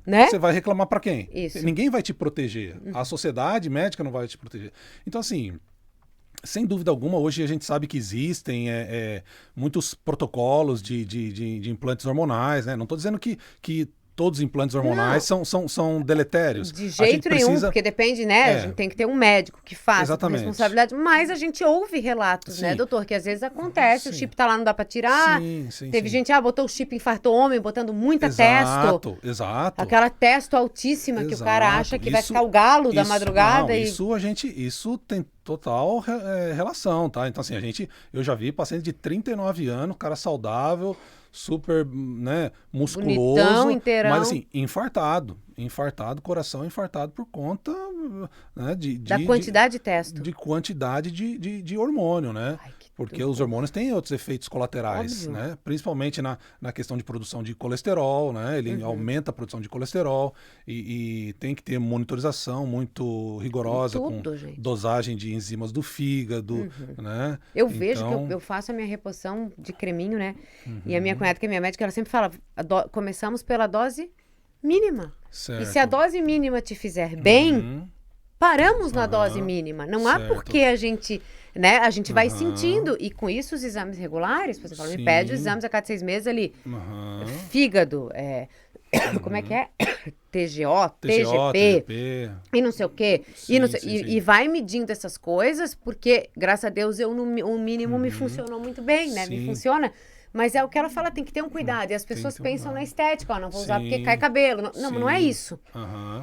Né? Você vai reclamar para quem? Isso. Ninguém vai te proteger. A sociedade médica não vai te proteger. Então, assim... Sem dúvida alguma, hoje a gente sabe que existem muitos protocolos de implantes hormonais, né? Não estou dizendo que todos os implantes hormonais são deletérios. De jeito nenhum, porque depende, né? A gente tem que ter um médico que faça com responsabilidade. Mas a gente ouve relatos, né, doutor? Que às vezes acontece, o chip tá lá, não dá pra tirar. Teve gente, botou o chip, infartou homem, botando muita testo. Exato. Aquela testo altíssima que o cara acha que vai ficar o galo da madrugada. Isso tem total relação, tá? Então, assim, eu já vi paciente de 39 anos, cara saudável, super, né, musculoso, bonitão, inteirão. Mas assim, infartado, coração infartado por conta, né, da quantidade de testo. De quantidade de hormônio, né? Porque os hormônios têm outros efeitos colaterais, né? Principalmente na questão de produção de colesterol, né? Ele aumenta a produção de colesterol e tem que ter monitorização muito rigorosa com dosagem de enzimas do fígado, né? Eu vejo que eu faço a minha reposição de creminho, né? E a minha cunhada, que é minha médica, ela sempre fala, começamos pela dose mínima. Certo. E se a dose mínima te fizer bem, paramos na dose mínima. Não há por que a gente... Né? A gente vai sentindo, e com isso os exames regulares, por exemplo, me pede os exames a cada 6 meses ali, fígado, como é que é? TGO, TGP, e não sei o quê, e vai medindo essas coisas, porque, graças a Deus, o mínimo me funcionou muito bem, né? Me funciona. Mas é o que ela fala, tem que ter um cuidado. E as pessoas pensam na estética, não vou usar porque cai cabelo. Não é isso.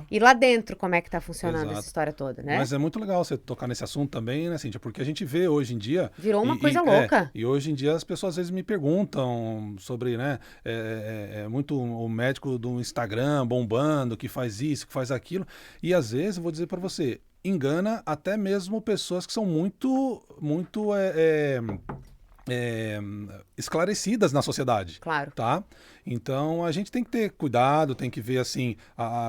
E lá dentro, como é que tá funcionando essa história toda, né? Mas é muito legal você tocar nesse assunto também, né, Cíntia? Porque a gente vê hoje em dia... Virou uma coisa louca. E hoje em dia as pessoas às vezes me perguntam sobre, né, muito o médico do Instagram bombando, que faz isso, que faz aquilo. E às vezes, eu vou dizer para você, engana até mesmo pessoas que são muito esclarecidas na sociedade. Claro. Tá? Então a gente tem que ter cuidado, tem que ver assim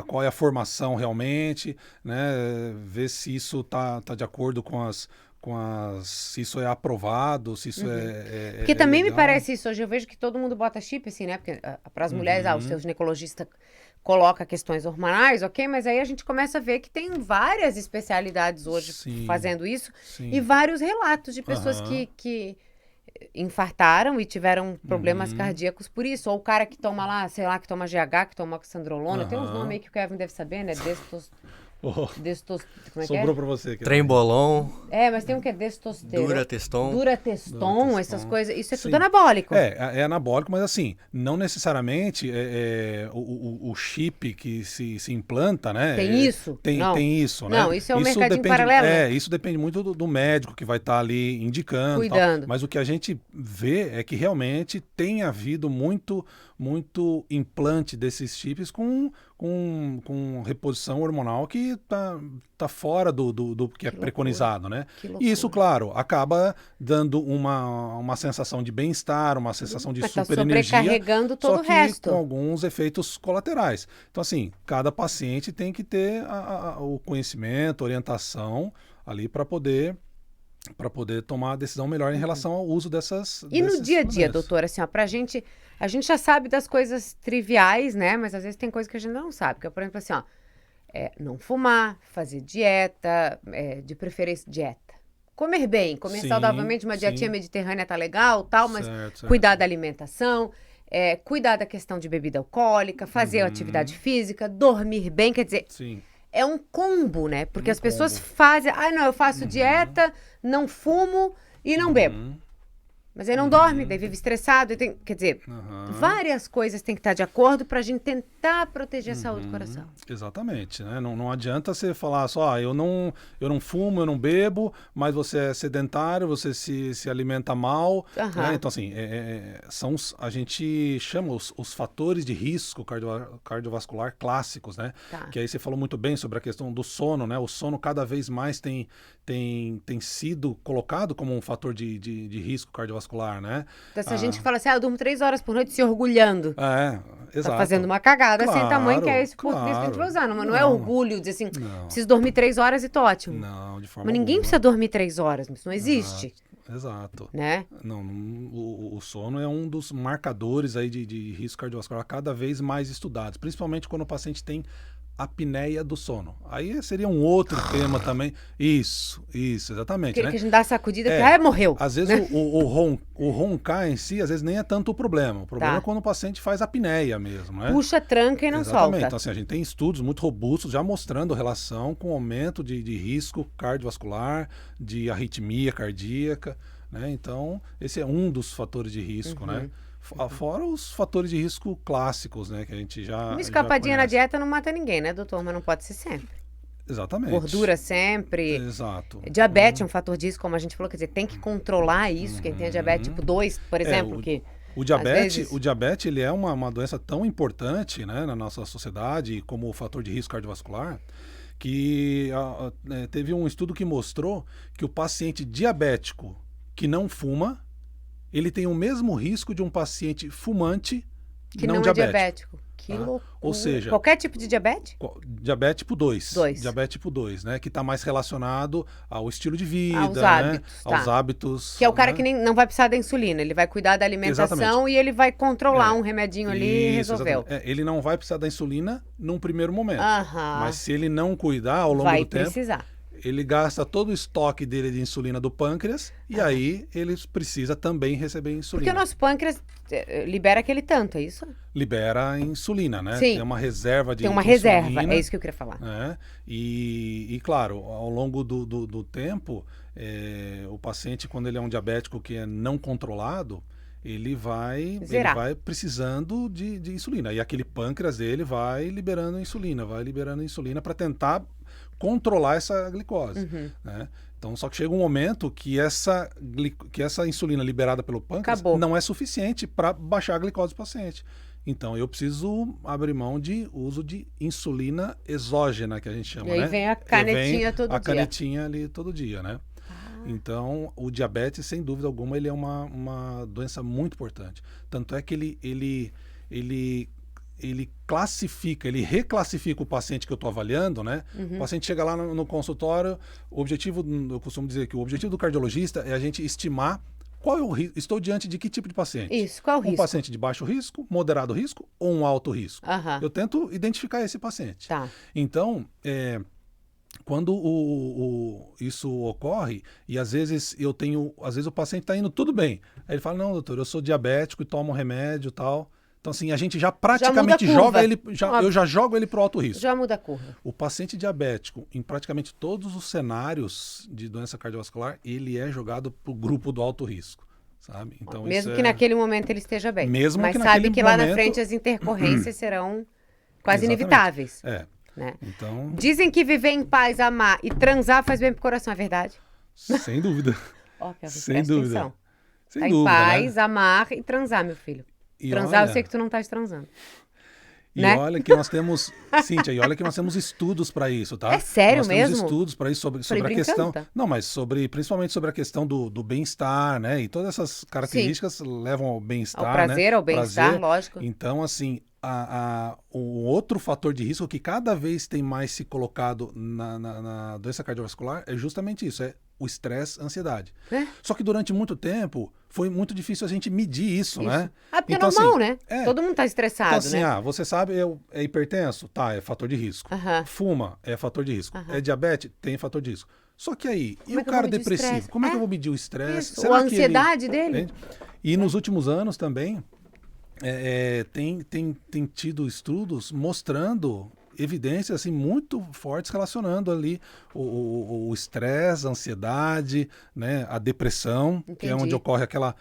qual é a formação realmente, né? Ver se isso tá de acordo se isso é aprovado, se isso porque também legal. Me parece isso, hoje eu vejo que todo mundo bota chip, assim, né? Porque para as mulheres, o seu ginecologista coloca questões hormonais, ok? Mas aí a gente começa a ver que tem várias especialidades hoje fazendo isso e vários relatos de pessoas que infartaram e tiveram problemas cardíacos por isso. Ou o cara que toma lá, sei lá, que toma GH, que toma oxandrolona. Tem uns nomes aí que o Kevin deve saber, né? Oh, Como é que sobrou é? pra você. Aqui. Trembolon, Mas tem um que é testosterona. Durateston. Durateston, essas coisas. Isso é Sim. tudo anabólico. É anabólico, mas assim, não necessariamente o chip que se implanta, né? Tem isso? Não. Tem isso, né? Não, isso é um mercadinho paralelo, né? Isso depende muito do médico que vai estar ali indicando. Cuidando. Tal. Mas o que a gente vê é que realmente tem havido muito implante desses chips com reposição hormonal que tá fora do que é preconizado, né? E isso, claro, acaba dando uma sensação de bem-estar, uma sensação de super energia. Sobrecarregando todo só o que resto. com alguns efeitos colaterais. Então, assim, cada paciente tem que ter o conhecimento, orientação ali para poder tomar a decisão melhor em relação ao uso dessas. E no dia a dia, maneiras. doutora, assim, ó, pra gente, a gente já sabe das coisas triviais, né? Mas às vezes tem coisa que a gente não sabe. Que é, por exemplo, assim, ó, não fumar, fazer dieta, de preferência dieta. Comer bem, comer Sim, saudavelmente, uma dietinha sim. mediterrânea tá legal, tal, mas Certo. cuidar da alimentação, cuidar da questão de bebida alcoólica, fazer atividade física, dormir bem, quer dizer, Sim. é um combo, né? Porque Um as pessoas combo. fazem, não, eu faço dieta, não fumo e não bebo. Mas aí não dorme, daí vive estressado. Quer dizer, várias coisas têm que estar de acordo pra gente tentar proteger a saúde do coração. Exatamente, né? Não adianta você falar só, eu não fumo, eu não bebo, mas você é sedentário, você se alimenta mal. Né? Então, assim, a gente chama os fatores de risco cardiovascular clássicos, né? Tá. Que aí você falou muito bem sobre a questão do sono, né? O sono cada vez mais tem sido colocado como um fator de risco cardiovascular, né? Então, se a gente fala assim, eu durmo 3 horas por noite se orgulhando. Exato. Tá fazendo uma cagada sem Claro, tamanho, que é esse português que a gente vai usar. Não é orgulho dizer assim, preciso dormir 3 horas e tô ótimo. Não, de forma Mas ninguém alguma. precisa dormir 3 horas, isso não existe. Exato. Né? O sono é um dos marcadores aí de risco cardiovascular cada vez mais estudados, principalmente quando o paciente tem apneia do sono. Aí seria um outro tema também. Isso, exatamente. Aquele né? que a gente dá a sacudida que morreu. Às vezes o roncar em si, às vezes nem é tanto o problema. O problema é quando o paciente faz apneia mesmo, né? Puxa, tranca e não Exatamente. solta. Então, assim, a gente tem estudos muito robustos já mostrando relação com aumento de risco cardiovascular, de arritmia cardíaca, né? Então, esse é um dos fatores de risco, né? Fora os fatores de risco clássicos, né? Que a gente já. Uma escapadinha já na conhece. dieta não mata ninguém, né, doutor? Mas não pode ser sempre. Exatamente. Gordura sempre. Exato. Diabetes é um fator de risco, como a gente falou, quer dizer, tem que controlar isso. Quem tem diabetes tipo 2, por exemplo, que. O diabetes, vezes... ele é uma doença tão importante, né, na nossa sociedade como fator de risco cardiovascular, que teve um estudo que mostrou que o paciente diabético que não fuma, ele tem o mesmo risco de um paciente fumante que não é diabético. Que loucura. Ou seja, qualquer tipo de diabetes? Diabetes tipo 2. 2. Diabetes tipo 2, né? Que está mais relacionado ao estilo de vida, aos hábitos, né? Aos hábitos. Que é o cara né? que não vai precisar da insulina, ele vai cuidar da alimentação. Exatamente. E ele vai controlar um remedinho ali e resolveu. Ele não vai precisar da insulina num primeiro momento. Mas se ele não cuidar ao longo do tempo, vai precisar. Ele gasta todo o estoque dele de insulina do pâncreas e aí ele precisa também receber insulina. Porque o nosso pâncreas libera aquele tanto, é isso? Libera insulina, né? Sim. Tem uma reserva de Tem uma insulina, reserva, é isso que eu queria falar. Né? E claro, ao longo do tempo, o paciente, quando ele é um diabético que é não controlado, ele vai precisando de insulina. E aquele pâncreas dele vai liberando insulina para tentar controlar essa glicose. Né? Então, só que chega um momento que essa insulina liberada pelo pâncreas não é suficiente para baixar a glicose do paciente. Então, eu preciso abrir mão de uso de insulina exógena, que a gente chama, né? E aí vem a canetinha todo dia. A canetinha ali todo dia, né? Então, o diabetes, sem dúvida alguma, ele é uma doença muito importante. Tanto é que ele classifica, ele reclassifica o paciente que eu estou avaliando, né? O paciente chega lá no consultório, eu costumo dizer que o objetivo do cardiologista é a gente estimar qual é o risco, estou diante de que tipo de paciente? Isso, qual é o risco? Um paciente de baixo risco, moderado risco ou um alto risco? Eu tento identificar esse paciente. Tá. Então, quando isso ocorre, e às vezes o paciente está indo tudo bem. Aí ele fala, não, doutor, eu sou diabético e tomo remédio e tal. Então, assim, a gente já praticamente muda a curva. joga ele, Óbvio. eu já jogo ele pro alto risco. Já muda a curva. O paciente diabético, em praticamente todos os cenários de doença cardiovascular, ele é jogado pro grupo do alto risco, sabe? Então, Mesmo isso que naquele momento ele esteja bem. Mesmo mas que sabe naquele que lá na momento- frente as intercorrências serão quase Exatamente. inevitáveis. É, Né? então, Dizem que viver em paz, amar e transar faz bem pro coração, é verdade? sem dúvida. Ó, Kelvin, Sem presta dúvida. atenção. Sem Tá em dúvida, paz, né? amar e transar, meu filho. E Transar, eu olha- sei que tu não estás transando. E né? olha que nós temos, Cíntia, e olha que nós temos estudos para isso, tá? É sério nós temos mesmo? estudos para isso sobre Falei a questão. brincando, tá? Não, mas principalmente sobre a questão do bem-estar, né? E todas essas características levam ao bem-estar. Ao prazer, né? ao bem-estar, Prazer. lógico. Então, assim, o outro fator de risco que cada vez tem mais se colocado na doença cardiovascular é justamente isso, é o estresse, a ansiedade. É. Só que durante muito tempo foi muito difícil a gente medir isso, né? Ah, porque Então, é normal, assim, né? é. Todo mundo tá estressado, Então, assim, né? você sabe, é hipertenso? Tá, é fator de risco. Aham. Fuma, é fator de risco. Aham. É diabetes? Tem fator de risco. Só que aí, Como é o que eu cara vou medir o depressivo? estresse? Como é que É. eu vou medir o estresse? Isso. Ou a ansiedade dele? Entende? E nos últimos anos também, tem tido estudos mostrando evidências assim, muito fortes relacionando ali o estresse, a ansiedade, né, a depressão, que é Entendi. onde ocorre aquela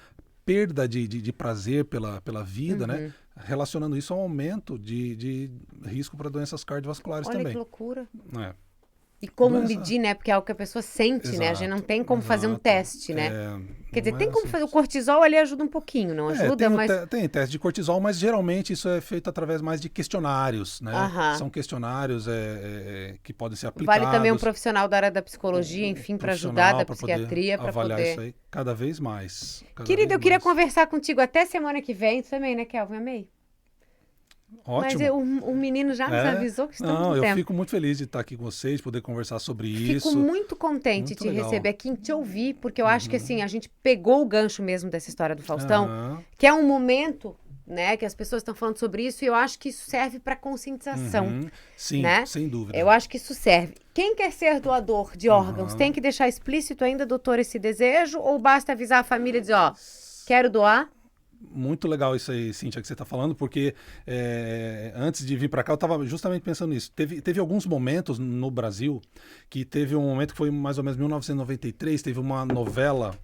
perda de prazer pela vida, Uhum. né? Relacionando isso ao aumento de risco para doenças cardiovasculares Olha que também. loucura. É. E como Doença- medir, né? Porque é algo que a pessoa sente, né? A gente não Exato, tem como fazer um exato. teste, né? Quer dizer, Não tem é como assim. fazer. O cortisol ali ajuda um pouquinho, não ajuda? Tem, Mas. tem teste de cortisol, mas geralmente isso é feito através mais de questionários, né? Aham. São questionários que podem ser aplicados. Vale também um profissional da área da psicologia, enfim, para ajudar, da profissional pra poder psiquiatria, para avaliar poder. isso aí cada vez mais. Querida, eu queria conversar contigo até semana que vem. Tu também, né, Kelvin? Amei. Ótimo. Mas o menino já nos avisou que estamos Não, no eu tempo. fico muito feliz de estar aqui com vocês, poder conversar sobre isso. Fico muito contente Muito de te legal. receber aqui, em te ouvir, porque eu acho que assim, a gente pegou o gancho mesmo dessa história do Faustão, Aham. que é um momento, né, que as pessoas estão falando sobre isso, e eu acho que isso serve para conscientização. Uhum. Sim, né? sem dúvida. Eu acho que isso serve. Quem quer ser doador de órgãos tem que deixar explícito ainda, doutor, esse desejo, ou basta avisar a família e dizer, ó, quero doar? Muito legal isso aí, Cíntia, que você está falando, porque antes de vir para cá eu estava justamente pensando nisso. Teve alguns momentos no Brasil que teve um momento que foi mais ou menos 1993, teve uma novela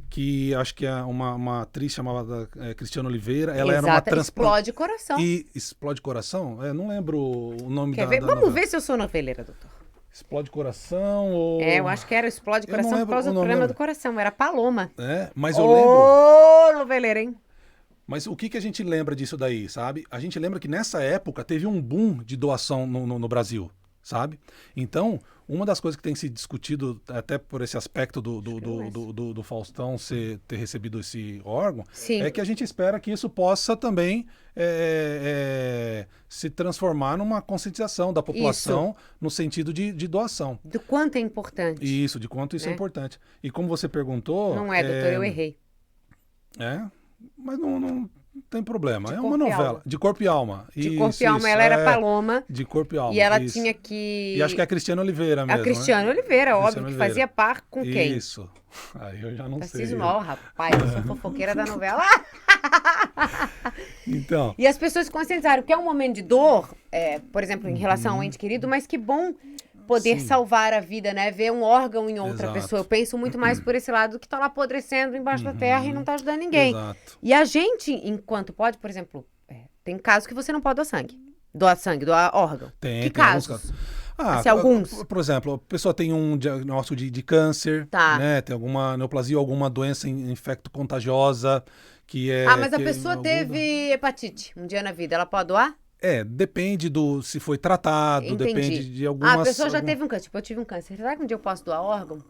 que acho que é uma atriz chamada Cristiana Oliveira. Ela era uma Exato, explode coração. E Explode Coração? Não lembro o nome Quer da ver? da Vamos novela. ver se eu sou noveleira, doutor. Explode Coração ou... Eu acho que era explode Eu não coração por lembro causa o do nome problema dela. do coração. Era Paloma. Mas eu lembro... Ô, noveleira, hein? Mas o que a gente lembra disso daí, sabe? A gente lembra que nessa época teve um boom de doação no Brasil, sabe? Então, uma das coisas que tem se discutido, até por esse aspecto do Faustão ter recebido esse órgão, Sim. é que a gente espera que isso possa também se transformar numa conscientização da população no sentido de doação. Do quanto é importante. Isso, de quanto isso é Né? importante. E como você perguntou... Não é, doutor, eu errei. Mas não tem problema. De É corpo uma e novela. alma. De corpo e alma. De corpo e alma, ela era Paloma. De corpo e alma. E ela isso. tinha que... E acho que é a Cristiana Oliveira mesmo. A Cristiana Oliveira, Cristiana óbvio, que Oliveira. fazia par com quem? Isso. Aí eu já não sei. Tarcísio Mal, rapaz, eu sou fofoqueira da novela. Então, E as pessoas se conscientizaram que é um momento de dor, por exemplo, em relação ao ente querido, mas que bom poder Sim. salvar a vida, né? Ver um órgão em outra Exato. pessoa. Eu penso muito mais por esse lado do que tá lá apodrecendo embaixo da terra e não tá ajudando ninguém. exato. E a gente, enquanto pode, por exemplo, tem casos que você não pode doar sangue. Doar sangue, doar órgão. Tem, Que tem alguns casos? casos. Alguns. Por exemplo, a pessoa tem um diagnóstico de câncer, Tá. né? Tem alguma neoplasia, alguma doença infecto-contagiosa, que é... Mas a que é pessoa aguda. teve hepatite um dia na vida, ela pode doar? Depende se foi tratado, Entendi. depende de algumas... A pessoa já teve um câncer. Tipo, eu tive um câncer. Será que um dia eu posso doar órgão?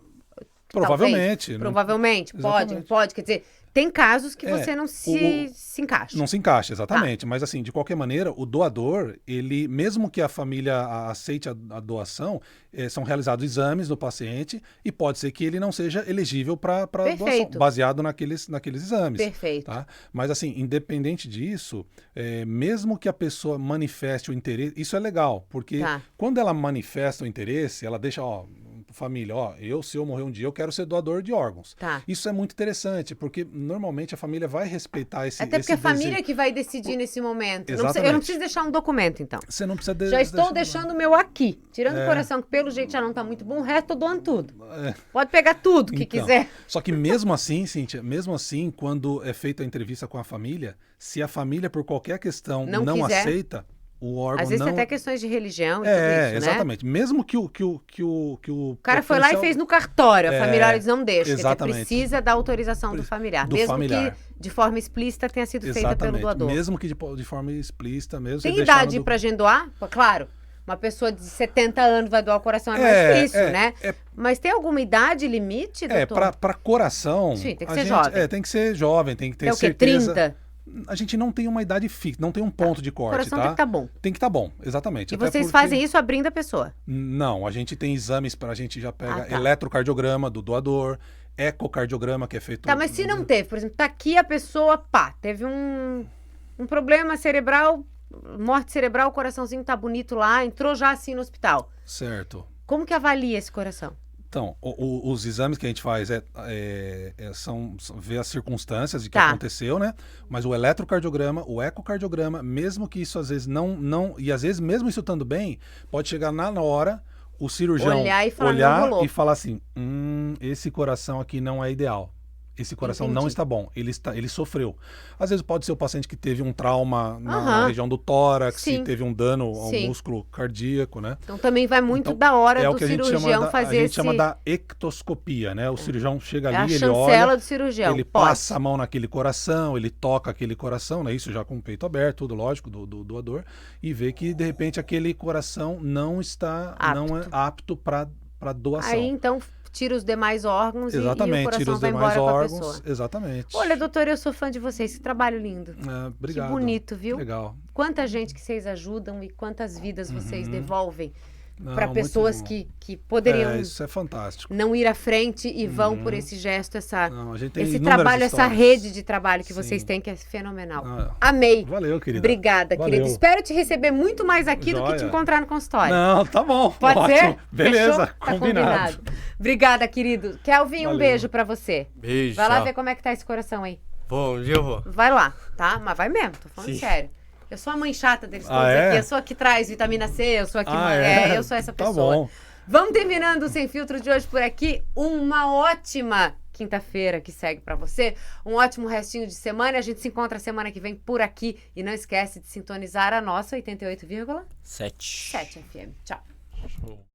Provavelmente. Talvez. né? Provavelmente. Pode, Exatamente. pode. Quer dizer, tem casos que É, você não se encaixa. Não se encaixa, exatamente. Mas assim, de qualquer maneira, o doador, ele, mesmo que a família aceite a doação, são realizados exames no paciente e pode ser que ele não seja elegível para doação, Perfeito. baseado naqueles exames. Perfeito. Tá? Mas assim, independente disso, mesmo que a pessoa manifeste o interesse, isso é legal, porque Tá. quando ela manifesta o interesse, ela deixa, família, ó, se eu morrer um dia, eu quero ser doador de órgãos. Tá. Isso é muito interessante, porque normalmente a família vai respeitar esse Até porque a família desejo. Que vai decidir nesse momento. Exatamente. Eu não preciso deixar um documento, então. Você não precisa Já estou deixando o meu aqui. Tirando o É. coração, que pelo jeito já não tá muito bom, o resto eu tô doando tudo. É. Pode pegar tudo que Então, quiser. Só que mesmo assim, Cíntia, mesmo assim, quando é feita a entrevista com a família, se a família, por qualquer questão, Não não quiser. aceita, o órgão Às vezes não... tem até questões de religião e tudo isso, né? Exatamente. Mesmo que o O cara foi lá e fez no cartório, a família eles não deixa. Exatamente. Quer dizer, precisa da autorização do familiar. Do mesmo familiar. que de forma explícita tenha sido feita pelo doador. Mesmo que de forma explícita, mesmo Tem você deixar idade no pra gente doar? Pô, claro. Uma pessoa de 70 anos vai doar o coração, é mais difícil, né? Mas tem alguma idade limite, doutor? Para coração... Sim, tem que ser jovem. Tem que ser jovem, tem que ter É o quê? certeza... 30? A gente não tem uma idade fixa, não tem um ponto de O corte, coração tá? tem que estar bom. Tem que estar bom, exatamente. E Até vocês porque- fazem isso abrindo a pessoa? Não, a gente tem exames a gente já pega tá. eletrocardiograma do doador, ecocardiograma que é feito... Tá, mas se não teve, por exemplo, tá aqui a pessoa, teve um problema cerebral, morte cerebral, o coraçãozinho tá bonito lá, entrou já assim no hospital. Certo. Como que avalia esse coração? Então, os exames que a gente faz são ver as circunstâncias de que Tá. aconteceu, né? Mas o eletrocardiograma, o ecocardiograma, mesmo que isso às vezes não... E às vezes, mesmo isso estando bem, pode chegar na hora, o cirurgião Olhar e falar, não rolou. e falar assim, esse coração aqui não é ideal. Esse coração não Entendi. está bom, ele sofreu. Às vezes pode ser o paciente que teve um trauma na Aham. região do tórax, Sim. teve um dano ao Sim. músculo cardíaco, né? Então também vai muito Então, da hora é o do que a gente cirurgião fazer a gente esse... chama da ectoscopia, né? O cirurgião chega É a ali, ele chancela olha, do cirurgião. ele Pode. passa a mão naquele coração, ele toca aquele coração, né? Isso já com o peito aberto, tudo lógico, do doador, e vê que de repente aquele coração não está não é apto para doação. Aí então tira os demais órgãos e o Exatamente, coração tira os vai demais embora órgãos. pra pessoa. Exatamente. Olha, doutor, eu sou fã de vocês. Que trabalho lindo. Obrigado. Que bonito, viu? Legal. Quanta gente que vocês ajudam e quantas vidas vocês devolvem Não, para muito pessoas bom. que poderiam Isso é fantástico. não ir à frente e vão por esse gesto, Não, a gente tem esse inúmeras trabalho, essa histórias. rede de trabalho que Sim. vocês têm, que é fenomenal. Ah, Amei. Valeu, querida. Obrigada, Valeu. querida. Espero te receber muito mais aqui do que te Joia. encontrar no consultório. Não, tá bom. Pode ótimo. ser? Beleza, Fechou? Tá combinado. Obrigada, querido. Kelvin, um Valeu. beijo pra você. Beijo, Vai lá tchau. ver como é que tá esse coração aí. Bom, um dia eu vou. Vai lá, tá? Mas vai mesmo, tô falando Sim. sério. Eu sou a mãe chata deles todos é? aqui. Eu sou a que traz vitamina C, eu sou a que... eu sou essa Tá pessoa. bom. Vamos terminando o Sem Filtro de hoje por aqui. Uma ótima quinta-feira que segue pra você. Um ótimo restinho de semana. A gente se encontra semana que vem por aqui. E não esquece de sintonizar a nossa 88,7 7. FM. Tchau. Show.